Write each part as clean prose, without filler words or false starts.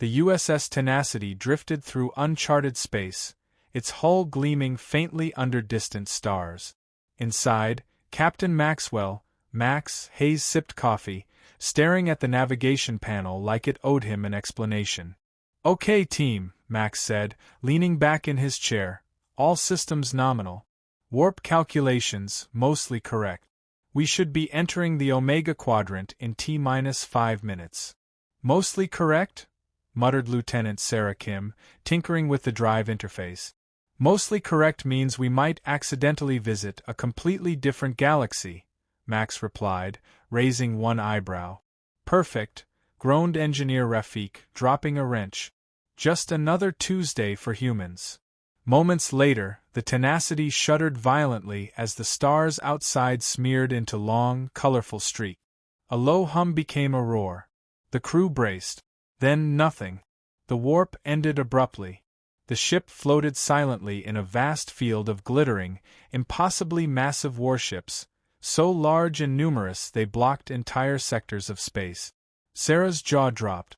The USS Tenacity drifted through uncharted space, its hull gleaming faintly under distant stars. Inside, Captain Maxwell, Max Hayes sipped coffee, staring at the navigation panel like it owed him an explanation. "Okay, team," Max said, leaning back in his chair. "All systems nominal. Warp calculations mostly correct. We should be entering the Omega Quadrant in T-5 minutes." "Mostly correct?" muttered Lieutenant Sarah Kim, tinkering with the drive interface. "Mostly correct means we might accidentally visit a completely different galaxy," Max replied, raising one eyebrow. "Perfect," groaned Engineer Rafik, dropping a wrench. "Just another Tuesday for humans." Moments later, the Tenacity shuddered violently as the stars outside smeared into long, colorful streaks. A low hum became a roar. The crew braced. Then nothing. The warp ended abruptly. The ship floated silently in a vast field of glittering, impossibly massive warships, so large and numerous they blocked entire sectors of space. Sarah's jaw dropped.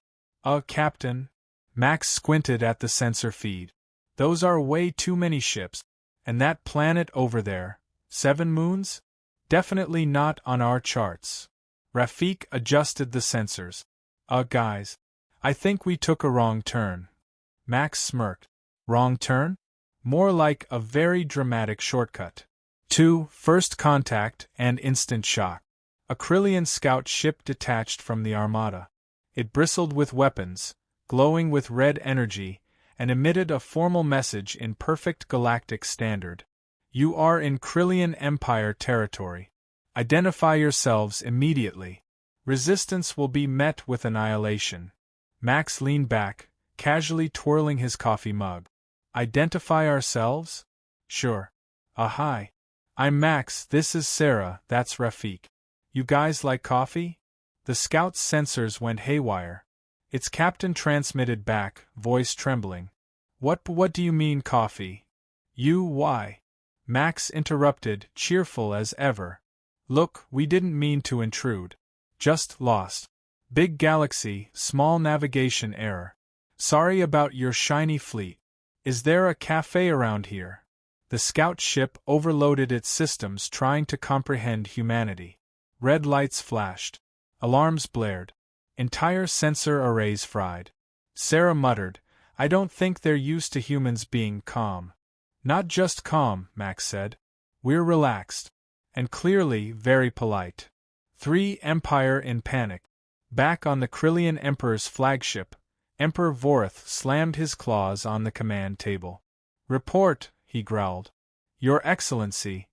Captain?" Max squinted at the sensor feed. "Those are way too many ships. And that planet over there, 7 moons? Definitely not on our charts." Rafik adjusted the sensors. Guys. I think we took a wrong turn." Max smirked. "Wrong turn? More like a very dramatic shortcut. 2. First contact and instant shock." A Kryllian scout ship detached from the armada. It bristled with weapons, glowing with red energy, and emitted a formal message in perfect galactic standard. "You are in Kryllian Empire territory. Identify yourselves immediately. Resistance will be met with annihilation." Max leaned back, casually twirling his coffee mug. "Identify ourselves? Sure. Hi. I'm Max, this is Sarah, that's Rafik. You guys like coffee?" The scout's sensors went haywire. Its captain transmitted back, voice trembling. What do you mean coffee?" Why?" Max interrupted, cheerful as ever. "Look, we didn't mean to intrude. Just lost. Big galaxy, small navigation error. Sorry about your shiny fleet. Is there a cafe around here?" The scout ship overloaded its systems trying to comprehend humanity. Red lights flashed. Alarms blared. Entire sensor arrays fried. Sarah muttered, "I don't think they're used to humans being calm." "Not just calm," Max said. "We're relaxed. And clearly very polite." 3. Empire in panic. Back on the Kryllian Emperor's flagship, Emperor Vorth slammed his claws on the command table. "Report," he growled. "Your Excellency.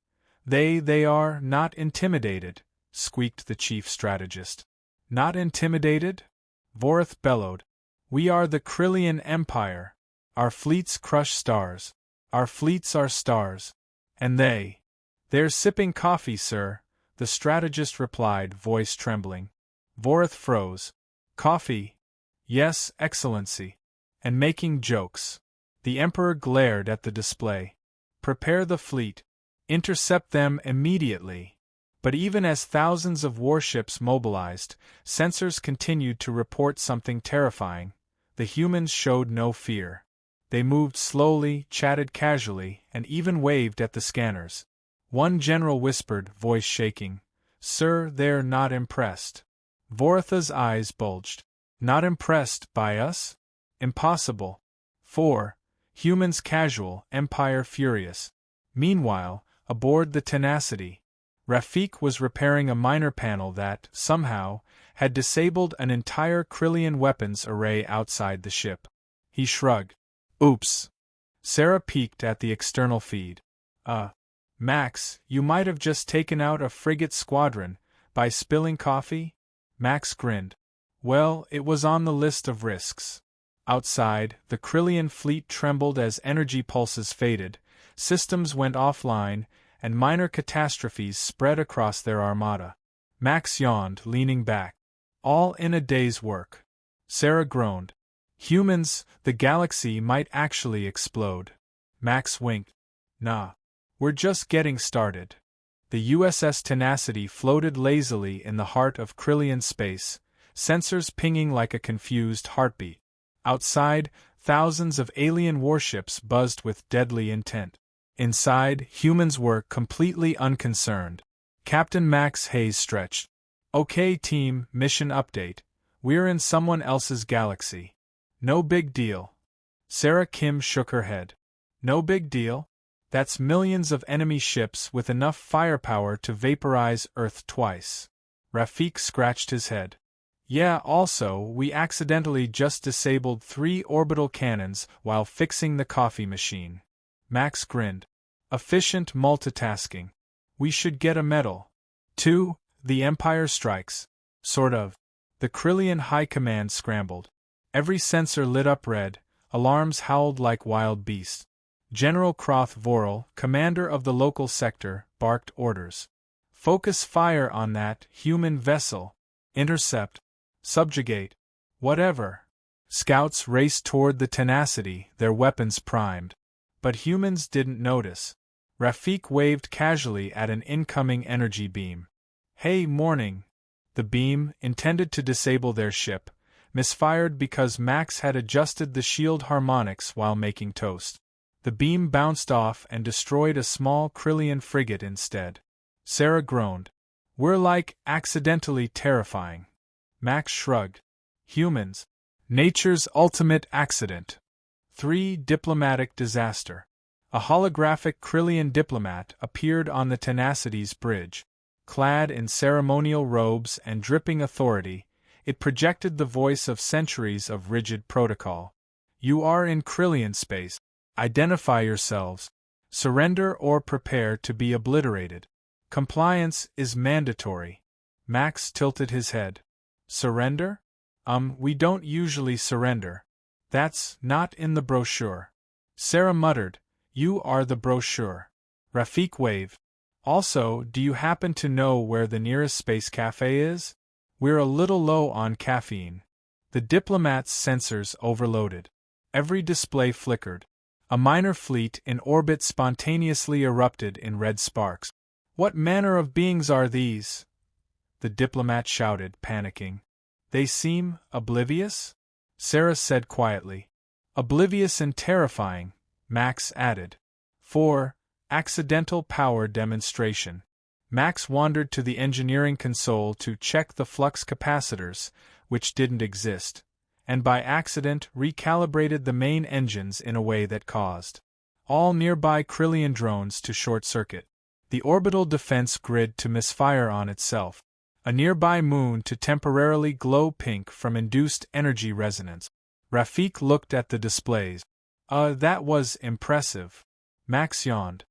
They are not intimidated," squeaked the chief strategist. "Not intimidated?" Vorth bellowed. "We are the Kryllian Empire. Our fleets crush stars. Our fleets are stars. And they're sipping coffee, sir," the strategist replied, voice trembling. Vorth froze. "Coffee? Yes, Excellency. And making jokes." The Emperor glared at the display. "Prepare the fleet. Intercept them immediately." But even as thousands of warships mobilized, sensors continued to report something terrifying. The humans showed no fear. They moved slowly, chatted casually, and even waved at the scanners. One general whispered, voice shaking, "Sir, they're not impressed." Vortha's eyes bulged. "Not impressed by us? Impossible." 4. Humans casual, Empire furious. Meanwhile, aboard the Tenacity, Rafik was repairing a minor panel that, somehow, had disabled an entire Kryllian weapons array outside the ship. He shrugged. "Oops." Sarah peeked at the external feed. Max, you might have just taken out a frigate squadron by spilling coffee?" Max grinned. "Well, it was on the list of risks." Outside, the Kryllian fleet trembled as energy pulses faded, systems went offline, and minor catastrophes spread across their armada. Max yawned, leaning back. "All in a day's work." Sarah groaned. "Humans, the galaxy might actually explode." Max winked. "Nah. We're just getting started." The USS Tenacity floated lazily in the heart of Kryllian space, sensors pinging like a confused heartbeat. Outside, thousands of alien warships buzzed with deadly intent. Inside, humans were completely unconcerned. Captain Max Hayes stretched. "Okay, team, mission update. We're in someone else's galaxy." "No big deal." Sarah Kim shook her head. "No big deal? That's millions of enemy ships with enough firepower to vaporize Earth twice." Rafik scratched his head. "Yeah, also, we accidentally just disabled 3 orbital cannons while fixing the coffee machine." Max grinned. "Efficient multitasking. We should get a medal." 2. The Empire strikes. Sort of. The Kryllian High Command scrambled. Every sensor lit up red, alarms howled like wild beasts. General Kroth Vorel, commander of the local sector, barked orders. "Focus fire on that human vessel. Intercept. Subjugate. Whatever." Scouts raced toward the Tenacity, their weapons primed. But humans didn't notice. Rafik waved casually at an incoming energy beam. "Hey, morning." The beam, intended to disable their ship, misfired because Max had adjusted the shield harmonics while making toast. The beam bounced off and destroyed a small Kryllian frigate instead. Sarah groaned. "We're like accidentally terrifying." Max shrugged. "Humans. Nature's ultimate accident." 3. Diplomatic disaster. A holographic Kryllian diplomat appeared on the Tenacity's bridge. Clad in ceremonial robes and dripping authority, it projected the voice of centuries of rigid protocol. "You are in Kryllian space. Identify yourselves. Surrender or prepare to be obliterated. Compliance is mandatory." Max tilted his head. "Surrender? We don't usually surrender. That's not in the brochure." Sarah muttered, "You are the brochure." Rafik waved. "Also, do you happen to know where the nearest space cafe is? We're a little low on caffeine." The diplomat's sensors overloaded. Every display flickered. A minor fleet in orbit spontaneously erupted in red sparks. "What manner of beings are these?" the diplomat shouted, panicking. "They seem oblivious?" Sarah said quietly. "Oblivious and terrifying," Max added. 4. Accidental power demonstration. Max wandered to the engineering console to check the flux capacitors, which didn't exist, and by accident recalibrated the main engines in a way that caused all nearby Kryllian drones to short-circuit, the orbital defense grid to misfire on itself, a nearby moon to temporarily glow pink from induced energy resonance. Rafik looked at the displays. That was impressive." Max yawned.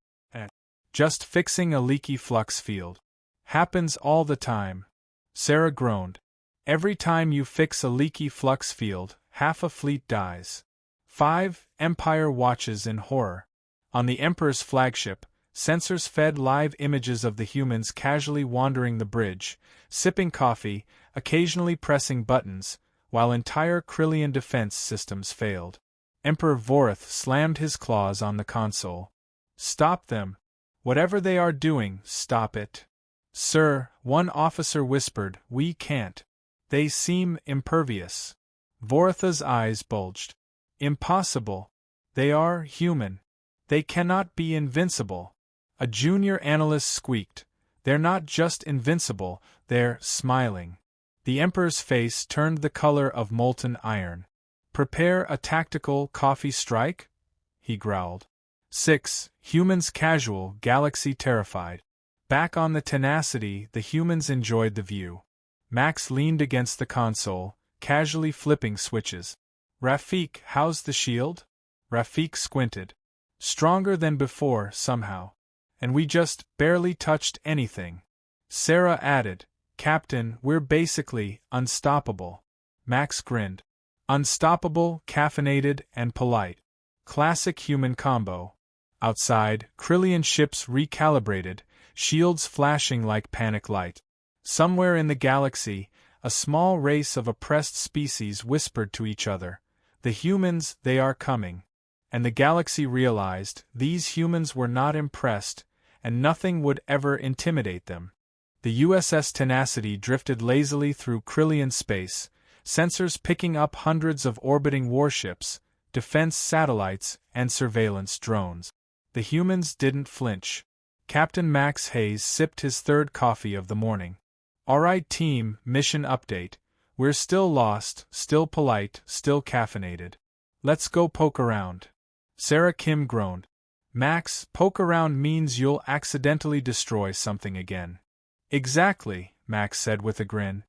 "Just fixing a leaky flux field. Happens all the time." Sarah groaned. "Every time you fix a leaky flux field, half a fleet dies." 5. Empire watches in horror. On the Emperor's flagship, sensors fed live images of the humans casually wandering the bridge, sipping coffee, occasionally pressing buttons, while entire Kryllian defense systems failed. Emperor Voreth slammed his claws on the console. "Stop them. Whatever they are doing, stop it." "Sir," one officer whispered, "we can't. They seem impervious." Voretha's eyes bulged. "Impossible. They are human. They cannot be invincible." A junior analyst squeaked. "They're not just invincible, they're smiling." The Emperor's face turned the color of molten iron. "Prepare a tactical coffee strike?" he growled. 6. Humans casual, galaxy terrified. Back on the Tenacity, the humans enjoyed the view. Max leaned against the console, casually flipping switches. "Rafik, how's the shield?" Rafik squinted. "Stronger than before, somehow. And we just barely touched anything." Sarah added, "Captain, we're basically unstoppable." Max grinned. Unstoppable, caffeinated, and polite. Classic human combo. Outside, Kryllian ships recalibrated, shields flashing like panic light. Somewhere in the galaxy, a small race of oppressed species whispered to each other, "The humans, they are coming." And the galaxy realized these humans were not impressed, and nothing would ever intimidate them. The USS Tenacity drifted lazily through Kryllian space, sensors picking up hundreds of orbiting warships, defense satellites, and surveillance drones. The humans didn't flinch. Captain Max Hayes sipped his third coffee of the morning. "Alright team, mission update. We're still lost, still polite, still caffeinated. Let's go poke around." Sarah Kim groaned. "Max, poke around means you'll accidentally destroy something again." "Exactly," Max said with a grin.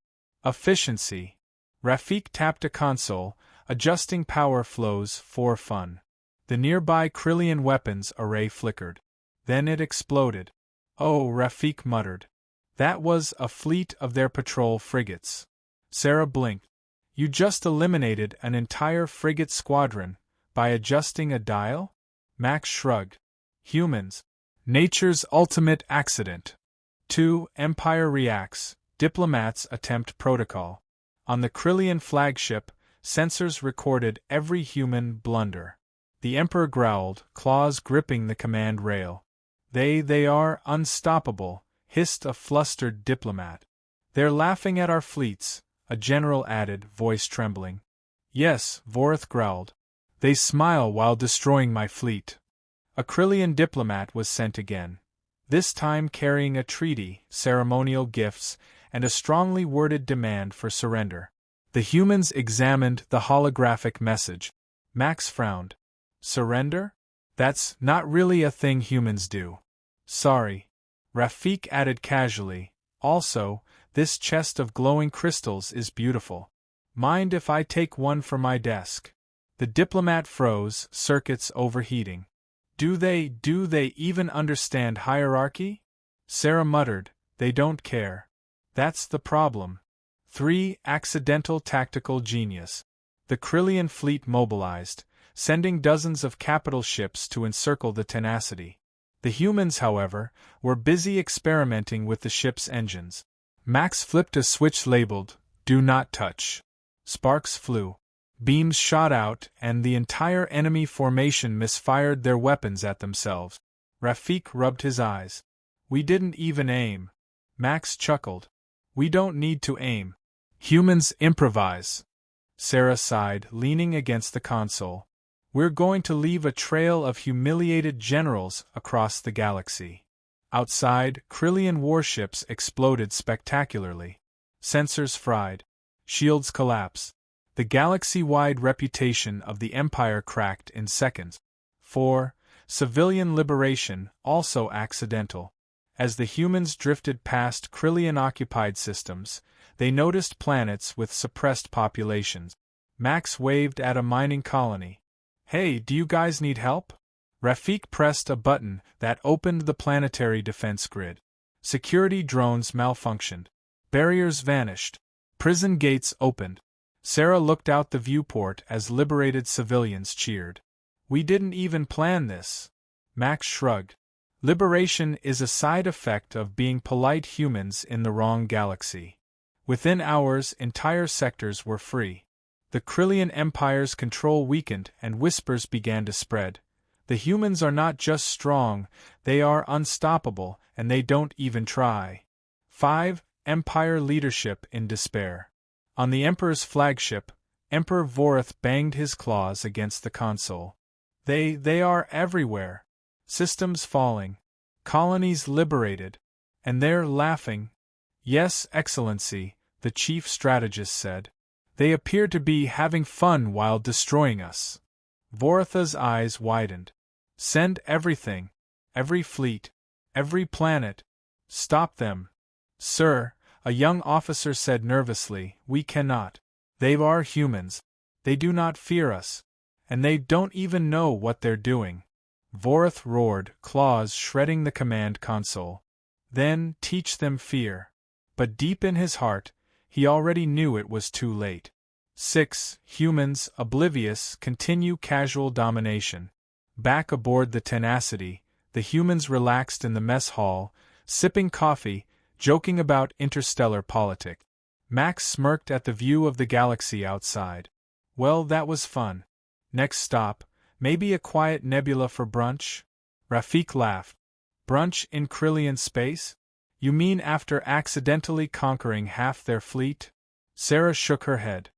"Efficiency." Rafik tapped a console, adjusting power flows for fun. The nearby Kryllian weapons array flickered. Then it exploded. "Oh," Rafik muttered. "That was a fleet of their patrol frigates." Sarah blinked. "You just eliminated an entire frigate squadron by adjusting a dial?" Max shrugged. "Humans. Nature's ultimate accident." 2. Empire reacts. Diplomats attempt protocol. On the Kryllian flagship, sensors recorded every human blunder. The Emperor growled, claws gripping the command rail. They are unstoppable," hissed a flustered diplomat. "They're laughing at our fleets," a general added, voice trembling. "Yes," Vorth growled. "They smile while destroying my fleet." A Kryllian diplomat was sent again. This time carrying a treaty, ceremonial gifts, and a strongly worded demand for surrender. The humans examined the holographic message. Max frowned. "Surrender? That's not really a thing humans do." "Sorry." Rafik added casually. "Also, this chest of glowing crystals is beautiful. Mind if I take one for my desk?" The diplomat froze, circuits overheating. Do they even understand hierarchy?" Sarah muttered, "They don't care. That's the problem." 3. Accidental tactical genius. The Kryllian fleet mobilized, sending dozens of capital ships to encircle the Tenacity. The humans, however, were busy experimenting with the ship's engines. Max flipped a switch labeled, "Do not touch." Sparks flew. Beams shot out, and the entire enemy formation misfired their weapons at themselves. Rafik rubbed his eyes. "We didn't even aim." Max chuckled. "We don't need to aim. Humans improvise." Sarah sighed, leaning against the console. "We're going to leave a trail of humiliated generals across the galaxy." Outside, Kryllian warships exploded spectacularly. Sensors fried. Shields collapsed. The galaxy-wide reputation of the Empire cracked in seconds. 4. Civilian liberation, also accidental. As the humans drifted past Kryllian-occupied systems, they noticed planets with suppressed populations. Max waved at a mining colony. "Hey, do you guys need help?" Rafik pressed a button that opened the planetary defense grid. Security drones malfunctioned. Barriers vanished. Prison gates opened. Sarah looked out the viewport as liberated civilians cheered. "We didn't even plan this." Max shrugged. Liberation is a side effect of being polite humans in the wrong galaxy. Within hours, entire sectors were free. The Kryllian Empire's control weakened and whispers began to spread. The humans are not just strong, they are unstoppable, and they don't even try. 5. Empire leadership in despair. On the Emperor's flagship, Emperor Vorth banged his claws against the console. They are everywhere. Systems falling. Colonies liberated. And they're laughing." "Yes, Excellency," the chief strategist said. "They appear to be having fun while destroying us." Vortha's eyes widened. "Send everything. Every fleet. Every planet. Stop them." "Sir," a young officer said nervously, "we cannot. They are humans. They do not fear us. And they don't even know what they're doing." Vorth roared, claws shredding the command console. "Then teach them fear." But deep in his heart, he already knew it was too late. 6. Humans, oblivious, continue casual domination. Back aboard the Tenacity, the humans relaxed in the mess hall, sipping coffee, joking about interstellar politics. Max smirked at the view of the galaxy outside. "Well, that was fun. Next stop, maybe a quiet nebula for brunch?" Rafik laughed. "Brunch in Kryllian space? You mean after accidentally conquering half their fleet?" Sarah shook her head.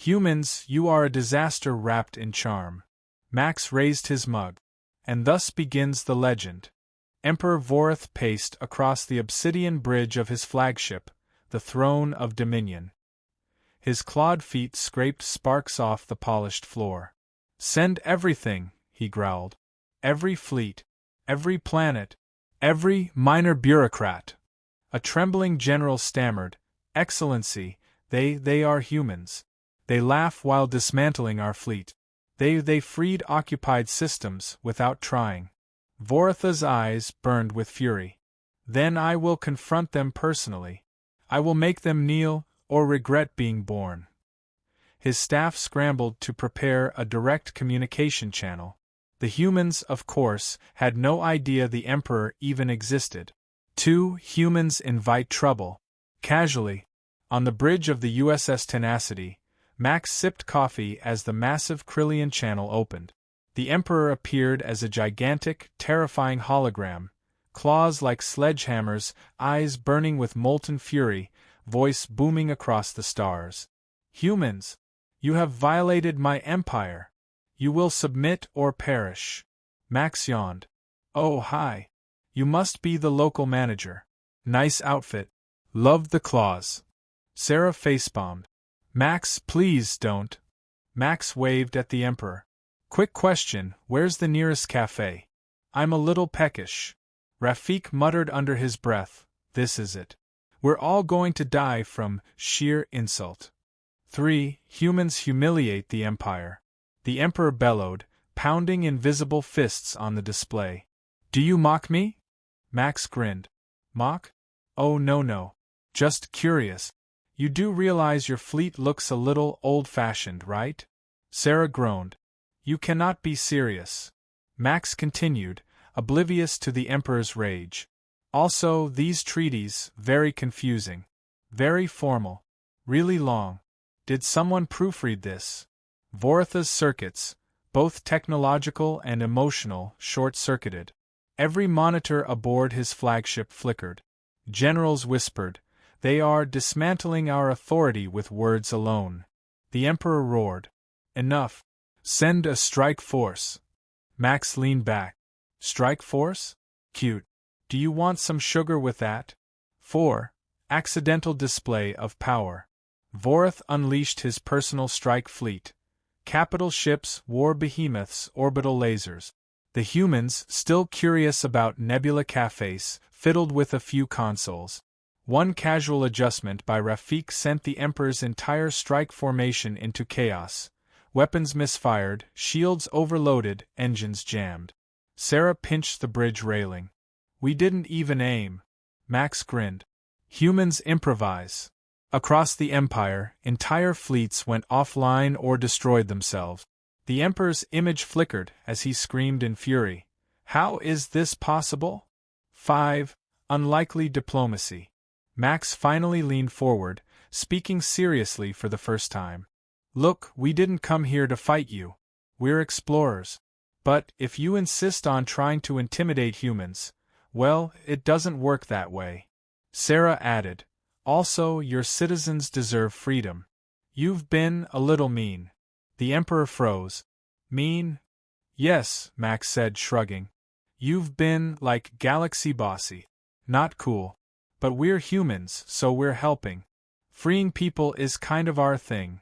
Humans, you are a disaster wrapped in charm. Max raised his mug. And thus begins the legend. Emperor Vorith paced across the obsidian bridge of his flagship, the throne of dominion. His clawed feet scraped sparks off the polished floor. Send everything, he growled. Every fleet, every planet, every minor bureaucrat. A trembling general stammered, Excellency, they are humans. They laugh while dismantling our fleet. They freed occupied systems without trying. Voritha's eyes burned with fury. Then I will confront them personally. I will make them kneel, or regret being born. His staff scrambled to prepare a direct communication channel. The humans, of course, had no idea the Emperor even existed. 2 humans invite trouble. Casually, on the bridge of the USS Tenacity, Max sipped coffee as the massive Kryllian channel opened. The Emperor appeared as a gigantic, terrifying hologram, claws like sledgehammers, eyes burning with molten fury, voice booming across the stars. Humans, you have violated my empire. You will submit or perish. Max yawned. Oh, hi. You must be the local manager. Nice outfit. Loved the claws. Sarah facepalmed. Max, please don't. Max waved at the Emperor. Quick question, where's the nearest cafe? I'm a little peckish. Rafik muttered under his breath, this is it. We're all going to die from sheer insult. 3 humans humiliate the Empire. The Emperor bellowed, pounding invisible fists on the display. Do you mock me? Max grinned. Mock? Oh no. Just curious. You do realize your fleet looks a little old-fashioned, right? Sarah groaned. You cannot be serious. Max continued, oblivious to the Emperor's rage. Also, these treaties, very confusing. Very formal. Really long. Did someone proofread this? Voritha's circuits, both technological and emotional, short-circuited. Every monitor aboard his flagship flickered. Generals whispered, they are dismantling our authority with words alone. The Emperor roared. Enough. Send a strike force. Max leaned back. Strike force? Cute. Do you want some sugar with that? 4 accidental display of power. Vorith unleashed his personal strike fleet. Capital ships, war behemoths, orbital lasers. The humans, still curious about nebula cafes, fiddled with a few consoles. One casual adjustment by Rafik sent the Emperor's entire strike formation into chaos. Weapons misfired, shields overloaded, engines jammed. Sarah pinched the bridge railing. We didn't even aim. Max grinned. Humans improvise. Across the Empire, entire fleets went offline or destroyed themselves. The Emperor's image flickered as he screamed in fury. How is this possible? 5 unlikely diplomacy. Max finally leaned forward, speaking seriously for the first time. Look, we didn't come here to fight you. We're explorers. But if you insist on trying to intimidate humans, well, it doesn't work that way. Sarah added, also, your citizens deserve freedom. You've been a little mean. The Emperor froze. Mean? Yes, Max said, shrugging. You've been, like, galaxy bossy. Not cool. But we're humans, so we're helping. Freeing people is kind of our thing.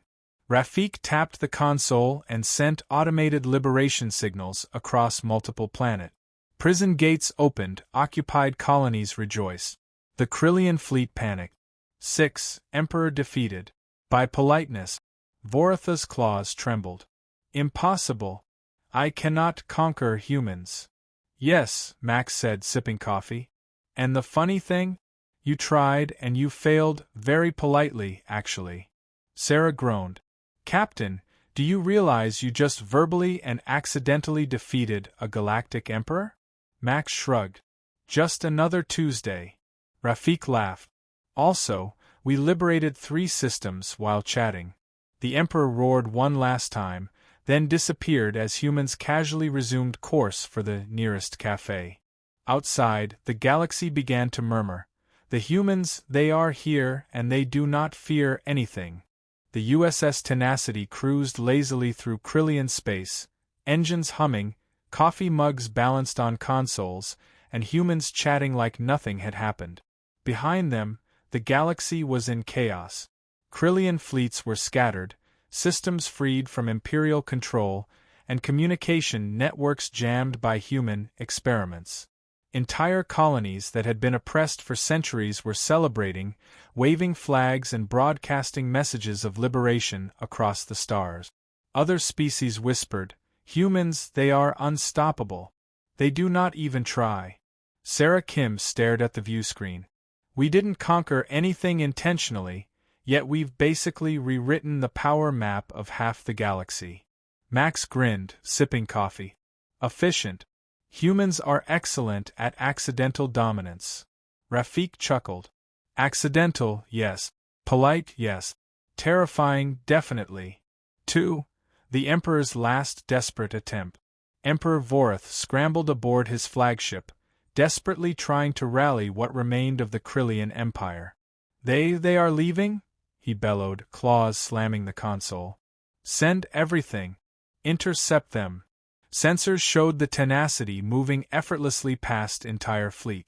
Rafik tapped the console and sent automated liberation signals across multiple planets. Prison gates opened, occupied colonies rejoiced. The Kryllian fleet panicked. 6 Emperor defeated. By politeness. Voritha's claws trembled. Impossible. I cannot conquer humans. Yes, Max said, sipping coffee. And the funny thing? You tried and you failed, very politely, actually. Sarah groaned. Captain, do you realize you just verbally and accidentally defeated a galactic emperor? Max shrugged. Just another Tuesday. Rafik laughed. Also, we liberated 3 systems while chatting. The Emperor roared one last time, then disappeared as humans casually resumed course for the nearest cafe. Outside, the galaxy began to murmur. The humans, they are here and they do not fear anything. The USS Tenacity cruised lazily through Kryllian space, engines humming, coffee mugs balanced on consoles, and humans chatting like nothing had happened. Behind them, the galaxy was in chaos. Kryllian fleets were scattered, systems freed from Imperial control, and communication networks jammed by human experiments. Entire colonies that had been oppressed for centuries were celebrating, waving flags and broadcasting messages of liberation across the stars. Other species whispered, "Humans, they are unstoppable. They do not even try." Sarah Kim stared at the viewscreen. "We didn't conquer anything intentionally, yet we've basically rewritten the power map of half the galaxy." Max grinned, sipping coffee. "Efficient. Humans are excellent at accidental dominance." Rafik chuckled. "Accidental, yes. Polite, yes. Terrifying, definitely." 2. The Emperor's last desperate attempt. Emperor Vorith scrambled aboard his flagship, desperately trying to rally what remained of the Kryllian Empire. They are leaving?" he bellowed, claws slamming the console. "Send everything. Intercept them." Sensors showed the Tenacity moving effortlessly past entire fleet.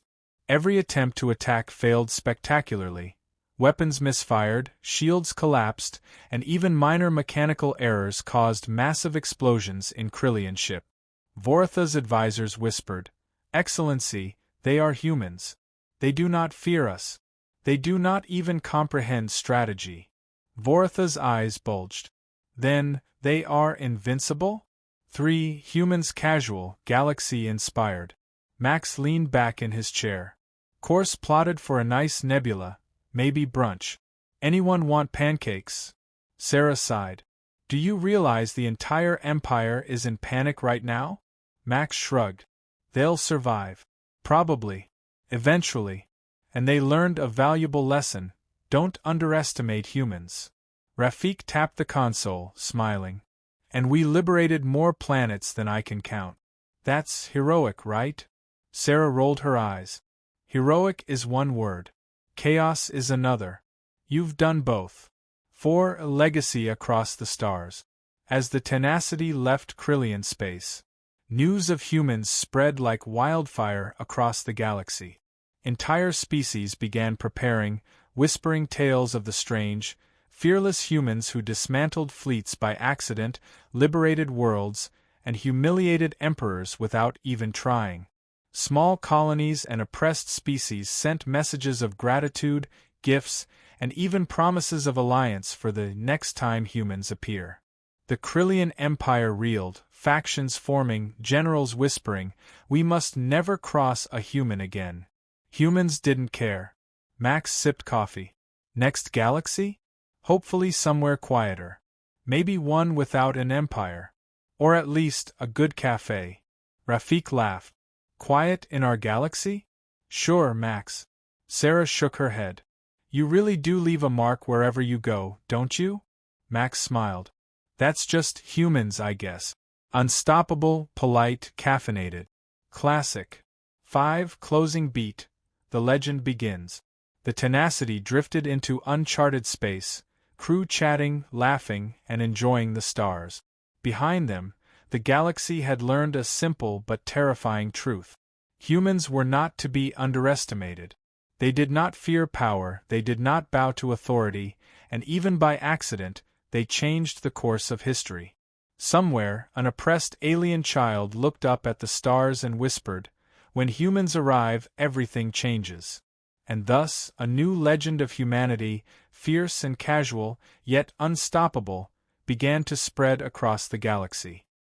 Every attempt to attack failed spectacularly. Weapons misfired, shields collapsed, and even minor mechanical errors caused massive explosions in Kryllian ship. Voritha's advisors whispered, "Excellency, they are humans. They do not fear us. They do not even comprehend strategy." Voritha's eyes bulged. "Then, they are invincible?" 3. Humans casual, galaxy inspired. Max leaned back in his chair. "Course plotted for a nice nebula, maybe brunch. Anyone want pancakes?" Sarah sighed. "Do you realize the entire Empire is in panic right now?" Max shrugged. "They'll survive. Probably. Eventually. And they learned a valuable lesson: don't underestimate humans." Rafik tapped the console, smiling. "And we liberated more planets than I can count. That's heroic, right?" Sarah rolled her eyes. "Heroic is one word. Chaos is another. You've done both." 4. A legacy across the stars. As the Tenacity left Kryllian space, news of humans spread like wildfire across the galaxy. Entire species began preparing, whispering tales of the strange, fearless humans who dismantled fleets by accident, liberated worlds, and humiliated emperors without even trying. Small colonies and oppressed species sent messages of gratitude, gifts, and even promises of alliance for the next time humans appear. The Kryllian Empire reeled, factions forming, generals whispering, "We must never cross a human again." Humans didn't care. Max sipped coffee. Next galaxy? Hopefully somewhere quieter. Maybe one without an empire. Or at least a good cafe. Rafik laughed. "Quiet in our galaxy?" "Sure, Max." Sarah shook her head. "You really do leave a mark wherever you go, don't you?" Max smiled. "That's just humans, I guess. Unstoppable, polite, caffeinated. Classic." 5. Closing beat. The legend begins. The Tenacity drifted into uncharted space, crew chatting, laughing, and enjoying the stars. Behind them, the galaxy had learned a simple but terrifying truth. Humans were not to be underestimated. They did not fear power, they did not bow to authority, and even by accident, they changed the course of history. Somewhere, an oppressed alien child looked up at the stars and whispered, "When humans arrive, everything changes." And thus, a new legend of humanity, fierce and casual, yet unstoppable, began to spread across the galaxy.